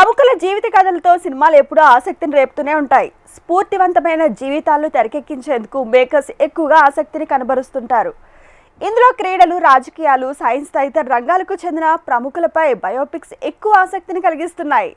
ప్రముఖుల జీవిత కథలతో సినిమాలు ఎప్పుడూ ఆసక్తిని రేపుతూనే ఉంటాయి. స్ఫూర్తివంతమైన జీవితాలను తెరకెక్కించేందుకు మేకర్స్ ఎక్కువగా ఆసక్తిని కనబరుస్తుంటారు. ఇందులో క్రీడలు, రాజకీయాలు, సైన్స్ తదితర రంగాలకు చెందిన ప్రముఖులపై బయోపిక్స్ ఎక్కువ ఆసక్తిని కలిగిస్తున్నాయి.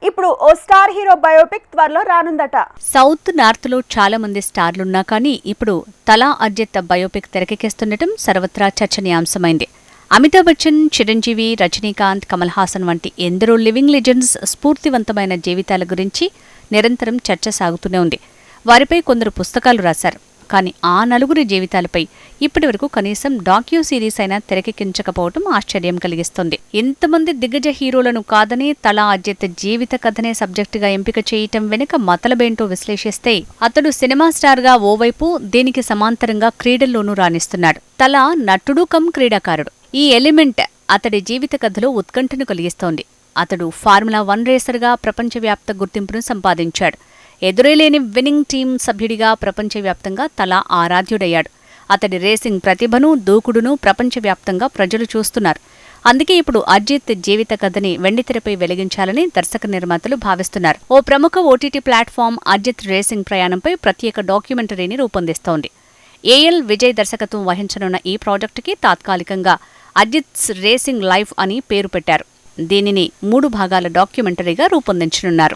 ఇప్పుడు ఓ స్టార్ హీరో బయోపిక్ త్వరలో రానుందట. సౌత్ నార్త్ లో చాలా మంది స్టార్లున్నా కానీ ఇప్పుడు తలా అజిత్ బయోపిక్ తెరకెక్కిస్తుండటం సర్వత్రా చర్చనీయాంశమైంది. అమితాబ్ బచ్చన్, చిరంజీవి, రజనీకాంత్, కమల్ హాసన్ వంటి ఎందరో లివింగ్ లెజెండ్స్ స్ఫూర్తివంతమైన జీవితాల గురించి నిరంతరం చర్చ సాగుతూనే ఉంది. వారిపై కొందరు పుస్తకాలు రాశారు. కానీ ఆ నలుగురి జీవితాలపై ఇప్పటివరకు కనీసం డాక్యూ సిరీస్ అయినా తెరకెక్కించకపోవటం ఆశ్చర్యం కలిగిస్తోంది. ఇంతమంది దిగ్గజ హీరోలను కాదని తలా అజిత్ జీవిత కథనే సబ్జెక్టుగా ఎంపిక చేయటం వెనుక మతలబేంటో విశ్లేషిస్తే అతడు సినిమా స్టార్గా ఓవైపు, దీనికి సమాంతరంగా క్రీడల్లోనూ రాణిస్తున్నాడు. తలా నటుడు కమ్ క్రీడాకారుడు. ఈ ఎలిమెంట్ అతడి జీవిత కథలో ఉత్కంఠను కలిగిస్తోంది. అతడు ఫార్ములా 1 రేసర్గా ప్రపంచవ్యాప్త గుర్తింపును సంపాదించాడు. ఎదురేలేని విన్నింగ్ టీం సభ్యుడిగా ప్రపంచవ్యాప్తంగా తలా ఆరాధ్యుడయ్యాడు. అతడి రేసింగ్ ప్రతిభను, దూకుడును ప్రపంచవ్యాప్తంగా ప్రజలు చూస్తున్నారు. అందుకే ఇప్పుడు అజిత్ జీవిత కథని వెండితెరపై వెలిగించాలని దర్శక నిర్మాతలు భావిస్తున్నారు. ఓ ప్రముఖ ఓటీటీ ప్లాట్ఫామ్ అజిత్ రేసింగ్ ప్రయాణంపై ప్రత్యేక డాక్యుమెంటరీని రూపొందిస్తోంది. ఏఎల్ విజయ్ దర్శకత్వం వహించనున్న ఈ ప్రాజెక్టుకి తాత్కాలికంగా అజిత్స్ రేసింగ్ లైఫ్ అని పేరు పెట్టారు. దీనిని 3 భాగాల డాక్యుమెంటరీగా రూపొందించనున్నారు.